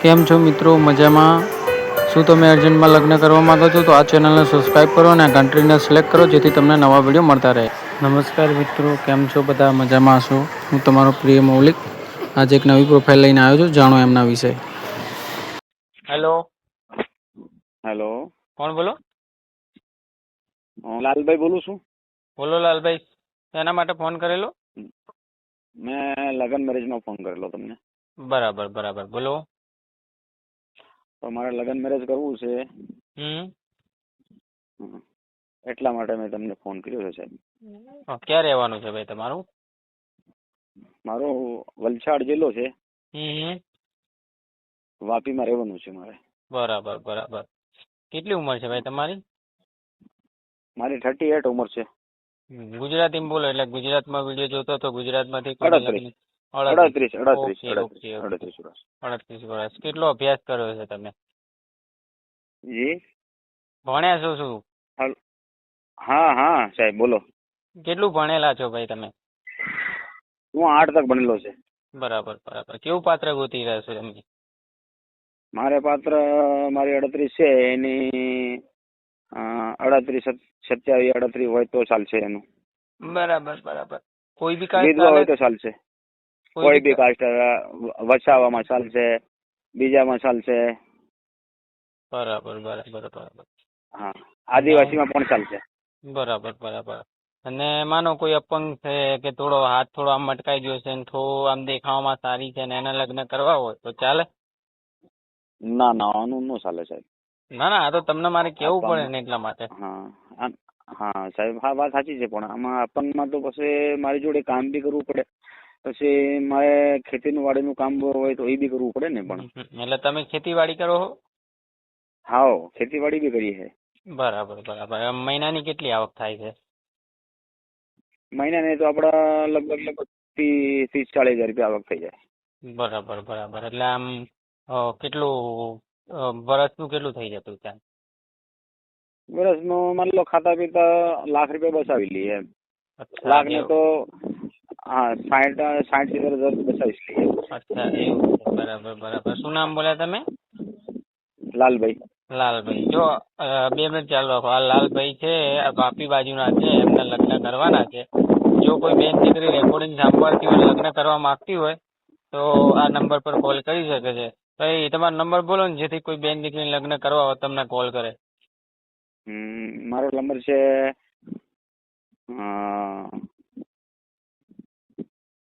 કેમ છો મિત્રો? મજામાં? શું તમે અર્જન્ટમાં લગ્ન કરવા માંગો છો? તો આ ચેનલને સબસ્ક્રાઈબ કરો અને કન્ટ્રીને સિલેક્ટ કરો, જેથી તમને નવા વિડીયો મળતા રહે. નમસ્કાર મિત્રો, કેમ છો? બધા મજામાં છો? હું તમારો પ્રિય મૌલિક આજે એક નવી પ્રોફાઇલ લઈને આવ્યો છું. જાણો એમના વિશે. હેલો. હેલો, કોણ બોલો? હું લાલભાઈ બોલું છું. બોલો લાલભાઈ, એના માટે ફોન કરેલો? મેં લગ્ન મેરેજમાં ફોન કરેલો તમને. બરાબર બરાબર, બોલો. તો મારે લગ્ન મેરેજ કરવું છે. એટલા માટે મેં તમને ફોન કર્યો છે સાહેબ. ક્યાં રહેવાનું છે ભાઈ તમારું? મારો વલસાડ જિલ્લો છે. વાપીમાં રહેવાનું છે મારે. બરાબર બરાબર. કેટલી ઉંમર છે ભાઈ તમારી? મારી 38 ઉંમર છે. ગુજરાતીમાં બોલો, એટલે ગુજરાતમાં વિડીયો જોતો તો ગુજરાતમાંથી 38 વર્ષ. કેટલો અભ્યાસ કર્યો છે તમે? જી ભણ્યા છો શું? હા સાહેબ બોલો. કેટલું ભણેલા છો ભાઈ તમે? હું 8 તક ભણેલો છે. બરાબર બરાબર. કેવું પાત્ર ગોતી રહ્યા છો તમે? મારે પાત્ર મારી 38 છે, એની 38 27 38 હોય તો ચાલશે એનું. બરાબર બરાબર. કોઈ બી કાસ્ટ વિધવા હોય તો ચાલશે. કોઈ બી કાસ્ટ, વસાવામાં ચાલશે, બીજામાં ચાલશે. બરાબર બરાબર બરાબર. હા, આદિવાસીમાં પણ ચાલશે. બરાબર બરાબર. અને માનો કોઈ અપંગ છે કે થોડો હાથ થોડો આમ મટકાઈ ગયો છે ને થોડો આમ દેખાવામાં સારી છે ને એના લગ્ન કરવા હોય તો ચાલે? ના આનું ન ચાલે સાહેબ. ના આ તો તમને મારે કેવું પડે ને એટલા માટે. હા સાહેબ, હા વાત સાચી છે, પણ આમાં અપંગમાં તો પછી મારી જોડે કામ બી કરવું પડે, પછી મારે ખેતીનું વાડીનું કામ હોય તો એ બી કરવું પડે ને. પણ એટલે તમે ખેતીવાડી કરો છો? હા, ખેતીવાડી બી કરીએ છે. બરાબર બરાબર. મહિનાની કેટલી આવક થાય છે? મહિનાની તો આપડા લગભગ 30-40 હજાર રૂપિયા આવક થઈ જાય. બરાબર બરાબર. એટલે આમ કેટલું વર્ષનું કેટલું થઈ જતું ત્યાં? વર્ષનું માની લો ખાતા પીતા લાખ રૂપિયા બચાવી લઈએ એમ. લાખ ને તો 60-70 હજાર બચાવી લઈએ. અચ્છા, એવું છે. બરાબર બરાબર. શું નામ બોલ્યા તમે? લાલભાઈ. લાલભાઈ. જો 2 મિનિટ ચાલુ રાખો. આ લાલભાઈ છે, વાપી બાજુના છે, એમને લગ્ન કરવાના છે. જો કોઈ બેન દીકરી રેકોર્ડિંગ સાંભળતી હોય, લગ્ન કરવા માંગતી હોય તો આ નંબર પર કોલ કરી શકે છે. ભાઈ તમારો નંબર બોલો ને, જેથી કોઈ બેન દીકરી લગ્ન કરવા હોય તમને કોલ કરે. મારો નંબર છે,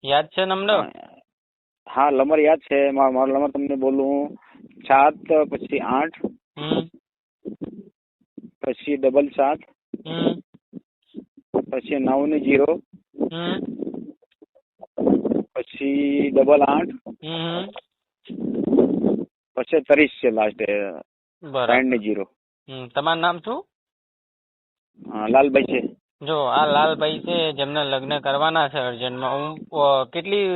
યાદ છે નંબર? હા, નંબર યાદ છે. મારો નંબર તમને બોલું: 7 પછી 8 પછી 7 પછી 9 ને 0 પછી 8 પછી 30 છે લાસ્ટ. 60 ને 0. તમારું નામ શું? લાલભાઈ છે. જો આ લાલભાઈ છે, જેમને લગ્ન કરવાના છે અર્જન્ટમાં. કેટલી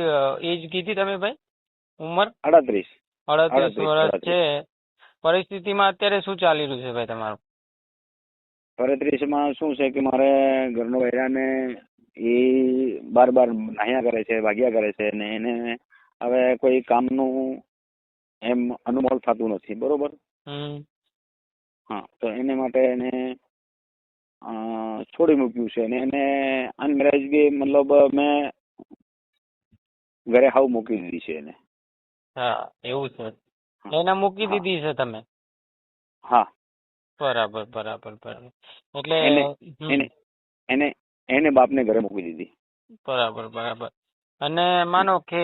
એજ કીધી તમે ભાઈ? ઉંમર 38 વર્ષ છે. પરિસ્થિતિમાં અત્યારે શું ચાલી રહ્યું છે ભાઈ તમારું? પરિસ્થિતિમાં શું છે કે મારે ઘરનો બૈરાને એ બાર નાહ્યા કરે છે, ભાગ્યા કરે છે, ને એને હવે કોઈ કામનું એમ અનુભવ થતું નથી. બરોબર. હા, તો એને માટે એને છોડી મૂક્યું છે, અને એને અનમેરેજ બી મતલબ મેં ઘરે હાવ મૂકી દીધી છે એને. હા, એવું છે. એને મૂકી દીધી છે તમે? હા. બરાબર બરાબર બરાબર. એટલે એને બાપને ઘરે મૂકી દીધી. બરાબર બરાબર. અને માનો કે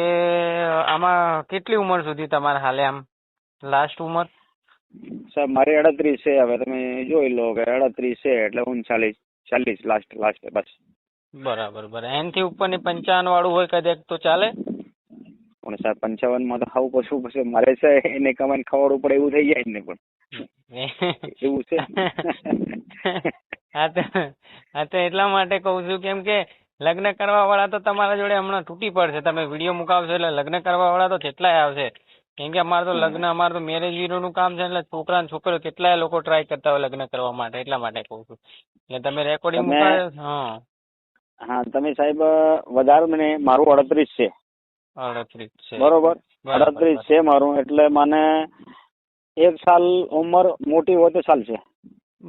આમાં કેટલી ઉંમર સુધી તમારે હાલે આમ લાસ્ટ ઉંમર? સાહેબ મારી 38 છે. હવે તમે જોઈ લો કે 38 છે એટલે 39 લાસ્ટ બસ. બરાબર બરાબર. એનથી ઉપરની 55 વાળું હોય કદાચ તો ચાલે? પણ સાહેબ 55 માં તો હાવ પછી મારે છે એને કમાઈને ખવડાવવું પડે એવું થઈ જાય ને. પણ એવું છે. હા તો એટલા માટે કઉ છું, કેમ કે લગ્ન કરવા વાળા તો તમારા જોડે હમણાં તૂટી પડશે. તમે વિડીયો મુકાવશો એટલે લગ્ન કરવા વાળા તો કેટલાય આવશે. કેમ કે અમારે તો મેરેજ બ્યુરોનું કામ છે, એટલે છોકરા ને છોકરીઓ કેટલાય લોકો ટ્રાય કરતા હોય લગ્ન કરવા માટે. એટલા માટે કઉ છું. એટલે તમે રેકોર્ડિંગ મુકાવે. હા તમે સાહેબ વધારો મને મારું 38 છે. 38 છે. બરોબર. બરાબર 38 છે મારું, એટલે મને 1 સાલ ઉંમર મોટી હોય તો ચાલશે.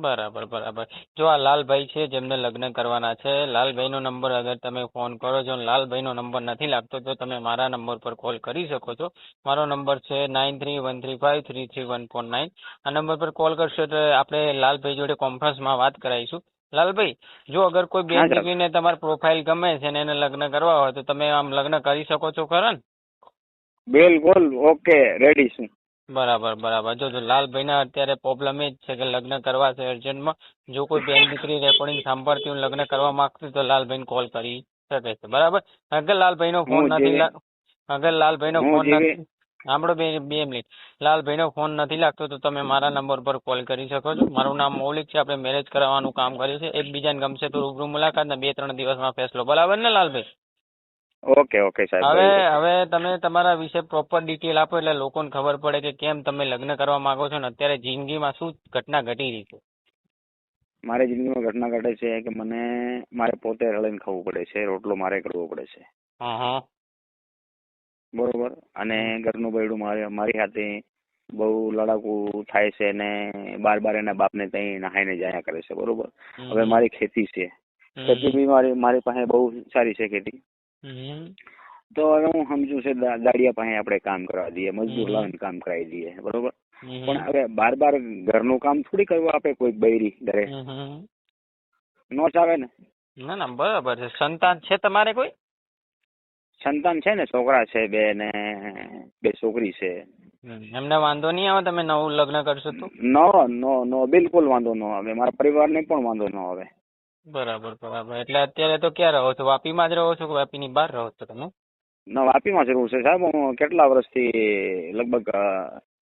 બરાબર બરાબર. જો આ લાલભાઈ છે જેમને લગ્ન કરવાના છે, લાલભાઈનો નંબર અગર તમે ફોન કરો છો, લાલભાઈનો નંબર નથી લાગતો તો તમે મારા નંબર પર કોલ કરી શકો છો. મારો નંબર છે 9313533149. આ નંબર પર કોલ કરશો તો આપણે લાલભાઈ જોડે કોન્ફરન્સમાં વાત કરાવીશું. લાલભાઈ, જો અગર કોઈ હા બેન સાહેબ, દીકરીને તમારી પ્રોફાઇલ ગમે છે ને એને લગ્ન કરવા હોય તો તમે આમ લગ્ન કરી શકો છો ખરા ને? બિલકુલ ઓકે, રેડી છું. બરાબર બરાબર. જો લાલભાઈના અત્યારે પ્રોબ્લેમ એ જ છે કે લગ્ન કરવા છે અર્જન્ટમાં. જો કોઈ બેન દીકરી રેકોર્ડિંગ સાંભળતી હોય લગ્ન કરવા માંગતી તો લાલભાઈને કોલ કરી શકે છે. બરાબર. અગર લાલભાઈનો ફોન હું નથી જેવી અગર લાલભાઈનો હું ફોન જેવી નથી સાંભળો બે બે મિનિટ. લાલભાઈનો ફોન નથી લાગતો તો તમે મારા નંબર પર કોલ કરી શકો છો. મારું નામ મૌલિક છે. આપણે મેરેજ કરાવવાનું કામ કરીએ છીએ. એકબીજાને ગમશે તો રૂબરૂ મુલાકાત ને 2-3 દિવસમાં ફેસલો. બરાબર ને લાલભાઈ? ઓકે ઓકે સાહેબ, હવે બરાબર છે. હવે તમે તમારા વિશે પ્રોપર ડિટેલ આપો એટલે લોકોને ખબર પડે કે કેમ તમે લગ્ન કરવા માંગો છો ને અત્યારે જિંદગીમાં શું ઘટના ઘટી રહી છે. મારી જિંદગીમાં ઘટના ઘટે છે કે મને મારે પોતે રળીને ખાવું પડે છે, રોટલો મારે કરવો પડે છે. હા. બરોબર. અને ઘરનું બૈડું મારી સાથે બહુ લડાકુ થાય છે ને બાર એના બાપને ત્યાં નહાઈને જાયા કરે છે. બરોબર. હવે મારી ખેતી છે, ખેતી બી મારી પાસે બહુ સારી છે ખેતી. તો હવે હું સમજુ છે દાડિયા પાસે આપણે કામ કરવા દઈએ, મજદૂર લાવીને કામ કરાવી દઈએ. બરોબર. પણ હવે બાર ઘરનું કામ થોડી કરવા આપે કોઈ બૈરી ઘરે, નો ચાલે ને. ના ના બરાબર છે. સંતાન છે તમારે કોઈ? સંતાન છે ને, છોકરા છે 2 ને 2 છોકરી છે. એમને વાંધો નહીં આવે તમે નવું લગ્ન કરશો તો? નો બિલકુલ વાંધો ન આવે. મારા પરિવારને પણ વાંધો ન આવે. બરાબર બરાબર. એટલે અત્યારે તો ક્યાં રહો છો? વાપીમાં જ રહો છો કે વાપીની બહાર રહો છો તમે? ના, વાપીમાં જ રહું છે સાહેબ. હું કેટલા વર્ષથી, લગભગ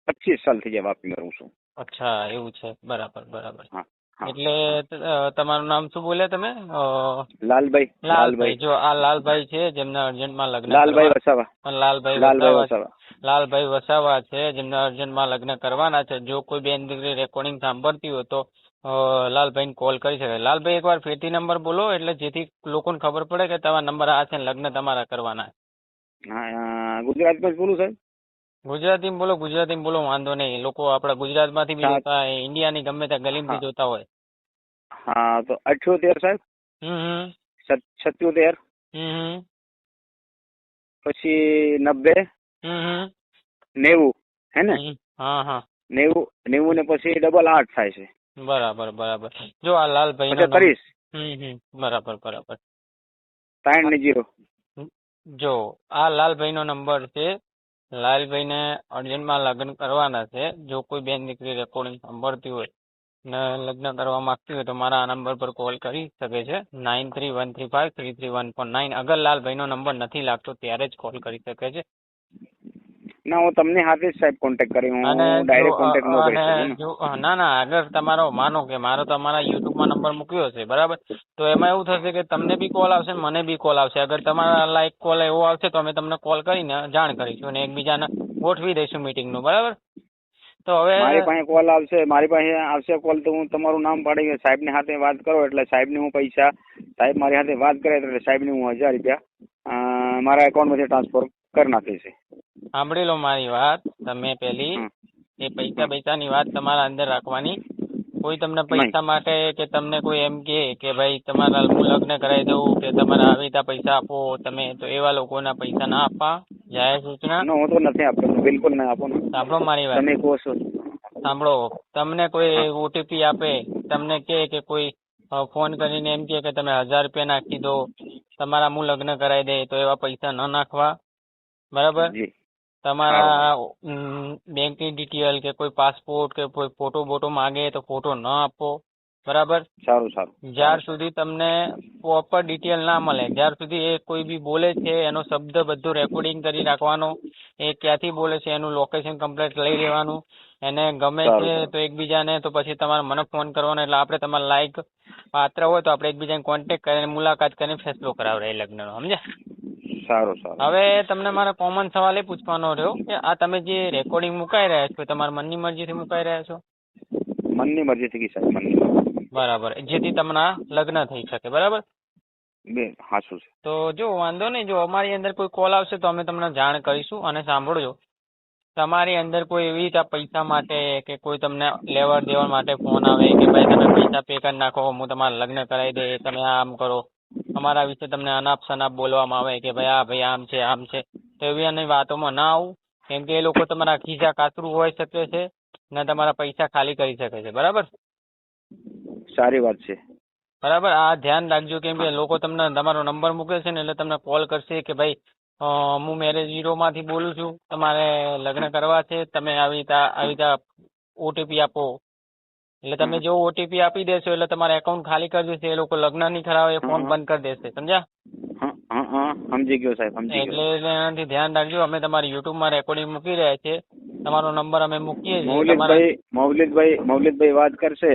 25 સાલ થઈ ગયા વાપીમાં રહું છું. અચ્છા એવું છે. બરાબર બરાબર. હા હા. એટલે તમારું નામ શું બોલ્યા તમે? લાલભાઈ. જો આ લાલભાઈ છે જેમને અર્જન્ટમાં લગ્ન લાલભાઈ કરવા વસાવા. લાલભાઈ વસાવા છે જેમને અર્જન્ટમાં લગ્ન કરવાના છે. જો કોઈ બેન દીકરી રેકોર્ડિંગ સાંભળતી હોય તો લાલભાઈને કોલ કરી શકે. લાલભાઈ એકવાર ફેરથી નંબર બોલો એટલે જેથી લોકોને ખબર પડે કે તમારા નંબર આ છે ને લગ્ન તમારા કરવાના. હા, ગુજરાતમાં જ બોલું સાહેબ? ગુજરાતીમાં બોલો વાંધો નહીં. લોકો આપણા ગુજરાતમાંથી બી જોતા હોય, ઇન્ડિયાની ગમે ત્યાં ગલીમાંથી જોતા હોય. હા, તો 78 સાહેબ. 77 પછી 90 90 હે ને? હા 90 ને પછી 88 થાય છે. બરાબર. જો આ લાલભાઈ 30 બરાબર 3 ને 0. જો આ લાલભાઈનો નંબર છે. લાલભાઈને અર્જન્ટમાં લગ્ન કરવાના છે. જો કોઈ બેન દીકરી રેકોર્ડિંગ સાંભળતી હોય ને લગ્ન કરવા માંગતી હોય તો મારા આ નંબર પર કોલ કરી શકે છે. 9313533149. અગર લાલભાઈનો નંબર નથી લાગતો ત્યારે જ કોલ કરી શકે છે. ના, હું તમને હાથે જ સાહેબ કોન્ટેક્ટ કરી, હું ડાયરેક્ટ કોન્ટેક્ટ ન કરી શકું. ના અગર તમારો માનો કે મારો તમારા યુટ્યુબમાં નંબર મૂક્યો છે બરાબર, તો એમાં એવું થશે કે તમને બી કોલ આવશે મને બી કોલ આવશે. અગર તમારા લાઈક કોલ એવો આવશે તો અમે તમને કોલ કરીને જાણ કરીશું અને એકબીજાને ગોઠવી દઈશું મીટિંગનું. બરાબર. તો હવે મારી પાસે આવશે કોલ તો હું તમારું નામ પાડી સાહેબની સાથે વાત કરો એટલે સાહેબને હું પૈસા, સાહેબ મારી સાથે વાત કરે એટલે સાહેબને હું 1000 રૂપિયા મારા એકાઉન્ટમાંથી ટ્રાન્સફર કરી નાખીશ. સાંભળી લો મારી વાત. તમે પેલી એ પૈસાની વાત તમારા અંદર રાખવાની. કોઈ તમને પૈસા માટે કે તમને કોઈ એમ કે ભાઈ તમારા હું લગ્ન કરાવી દઉં કે તમારા આવી રીતે પૈસા આપો તમે, તો એવા લોકોના પૈસા ના આપવા. જાહેર સૂચના. હું તો નથી આપતો, બિલકુલ ના આપો. સાંભળો મારી વાત. તમે કહો છો. સાંભળો. તમને કોઈ ઓટીપી આપે, તમને કે કોઈ ફોન કરીને એમ કે તમે 1000 રૂપિયા નાખી દો તમારા હું લગ્ન કરાવી દે, તો એવા પૈસા ન નાખવા. બરાબર. તમારા બેંકની ડિટેલ કે કોઈ પાસપોર્ટ કે કોઈ ફોટો માગે તો ફોટો ન આપો. બરાબર. સારું. જ્યાર સુધી તમને પ્રોપર ડિટેલ ના મળે ત્યાર સુધી એ કોઈ બી બોલે છે એનો શબ્દ બધું રેકોર્ડિંગ કરી રાખવાનો. એ ક્યાંથી બોલે છે એનું લોકેશન કમ્પ્લીટ લઈ લેવાનું. એને ગમે છે તો એકબીજાને તો પછી તમારે મને ફોન કરવાનો એટલે આપણે તમારે લાયક પાત્ર હોય તો આપણે એકબીજાને કોન્ટેક્ટ કરીને મુલાકાત કરીને ફેસલો કરાવડાય લગ્નનો. સમજ્યા? સારું. હવે તમને મારે કોમન સવાલ એ પૂછવાનો રહ્યો કે આ તમે જે રેકોર્ડિંગ મુકાઈ રહ્યા છો તમારા મનની મરજીથી મુકાઈ રહ્યા છો? મનની મરજીથી સાહેબ, મનની. બરાબર. જેથી તમારા લગ્ન થઈ શકે. બરાબર. હાચું છે. તો જો વાંધો નહીં, જો અમારી અંદર કોઈ કોલ આવશે તો અમે તમને જાણ કરીશું. અને સાંભળજો, તમારી અંદર કોઈ એવી રીતે પૈસા માટે કે કોઈ તમને લેવડ દેવડ માટે ફોન આવે કે ભાઈ તમે પૈસા પે કરી નાખો, હું તમારા લગ્ન કરાવી દે, તમે આમ કરો, અમારા વિશે તમને અનાપ શનાપ બોલવામાં આવે કે ભાઈ આ ભાઈ આમ છે આમ છે, તો એવી અને વાતોમાં ના આવું. કેમ કે એ લોકો તમારા ખિસ્સા કાતરું હોઈ શકે છે ને તમારા પૈસા ખાલી કરી શકે છે. બરાબર? સારી વાત છે. બરાબર, આ ધ્યાન રાખજો. કેમ કે લોકો તમને તમારો નંબર મૂકે છે ને એટલે તમને કોલ કરશે કે ભાઈ હું મેરેજ બ્યુરોમાંથી બોલું છું, તમારે લગ્ન કરવા છે, તમે આવી રીતે ઓટીપી આપો. એટલે તમે જો ઓટીપી આપી દેશો એટલે તમારા એકાઉન્ટ ખાલી કરી દેશે. એ લોકો લગ્ન નહીં કરાવે, એ ફોન બંધ કરી દેશે. સમજ્યા? સમજી ગયો સાહેબ, સમજી ગયો. એટલે એનાથી ધ્યાન રાખજો. અમે તમારી યુટ્યુબમાં રેકોર્ડિંગ મૂકી રહ્યા છીએ, તમારો નંબર અમે મૂકીએ છીએ. મૌલિદભાઈ વાત કરશે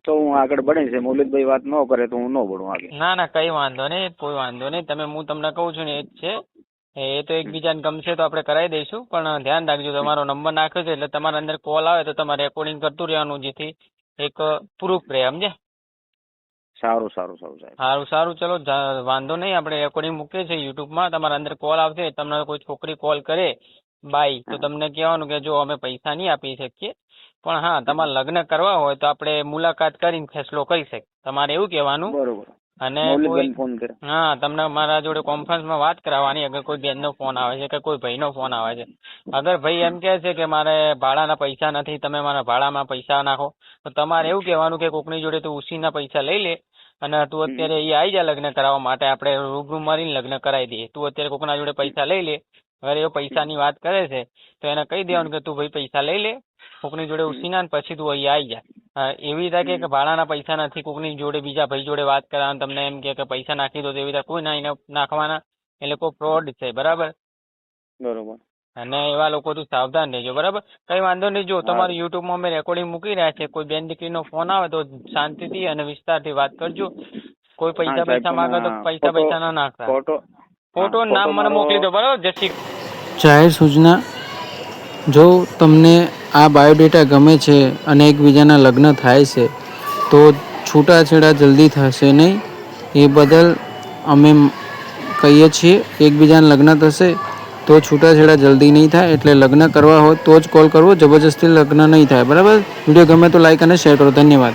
તો હું આગળ બને છે. મૌલિદભાઈ વાત ન કરે તો હું ન બનું આગળ. ના કઈ વાંધો નહીં, કોઈ વાંધો નહીં. હું તમને કહું છું ને એ જ છે. એ તો એકબીજાને ગમશે તો આપણે કરાવી દઈશું. પણ ધ્યાન રાખજો, તમારો નંબર નાખ્યો છે એટલે તમારા અંદર કોલ આવે તો તમારે રેકોર્ડિંગ કરતું રહેવાનું, જેથી એક પ્રૂફ રહે. સમજ્યા? સારું સાહેબ. સારું. ચલો વાંધો નહીં, આપણે રેકોર્ડિંગ મૂકીએ છીએ યુટ્યુબમાં. તમારા અંદર કોલ આવશે, તમને કોઈ છોકરી કોલ કરે બાઈ, તો તમને કહેવાનું કે જો અમે પૈસા નહીં આપી શકીએ, પણ હા તમારે લગ્ન કરવા હોય તો આપણે મુલાકાત કરીને ફેસલો કરી શકીએ. તમારે એવું કહેવાનું. બરોબર. અને હા, તમને મારા જોડે કોન્ફરન્સમાં વાત કરાવવાની. અગર કોઈ બેનનો ફોન આવે છે કે કોઈ ભાઈનો ફોન આવે છે, અગર ભાઈ એમ કહે છે કે મારે ભાડાના પૈસા નથી, તમે મારા ભાડામાં પૈસા નાખો, તો તમારે એવું કહેવાનું કે કોકની જોડે તું ઉસીના પૈસા લઈ લે અને તું અત્યારે એ આવી જા લગ્ન કરાવવા માટે, આપણે રૂબરૂ મળીને લગ્ન કરાવી દઈએ. તું અત્યારે કોકના જોડે પૈસા લઈ લે. અગર એ પૈસાની વાત કરે છે તો એને કહી દેવાનું કે તું ભાઈ પૈસા લઈ લે કોકની જોડે ઉસીના, પછી તું અહીંયા આવી જા. એવી રીતે કે ભાડાના પૈસા નથી, કોકની જોડે બીજા ભાઈ જોડે વાત કરવાનું, તમને એમ કે પૈસા નાખી દો, એવી રીતે કોઈ નાખવાના. એ લોકો ફ્રોડ છે. બરાબર? અને એવા લોકો તું સાવધાન રહેજો. બરાબર? કઈ વાંધો નહીં. જો તમારું યુટ્યુબમાં અમે રેકોર્ડિંગ મૂકી રહ્યા છે, કોઈ બેન દીકરીનો ફોન આવે તો શાંતિથી અને વિસ્તારથી વાત કરજો. કોઈ પૈસા માંગે તો પૈસા ના નાખતા. ફોટો નામ મને મોકલી દો. બરાબર? જાહેર સૂચના, જો તમને આ બાયોડેટા ગમે છે અને એકબીજાના લગ્ન થાય છે તો છૂટાછેડા જલ્દી થશે નહીં, એ બદલ અમે કહીએ છીએ. એકબીજાના લગ્ન થશે તો છૂટાછેડા જલ્દી નહીં થાય. એટલે લગ્ન કરવા હોય તો જ કોલ કરવો, જબરજસ્તી લગ્ન નહીં થાય. બરાબર? વિડીયો ગમે તો લાઈક અને શેર કરો. ધન્યવાદ.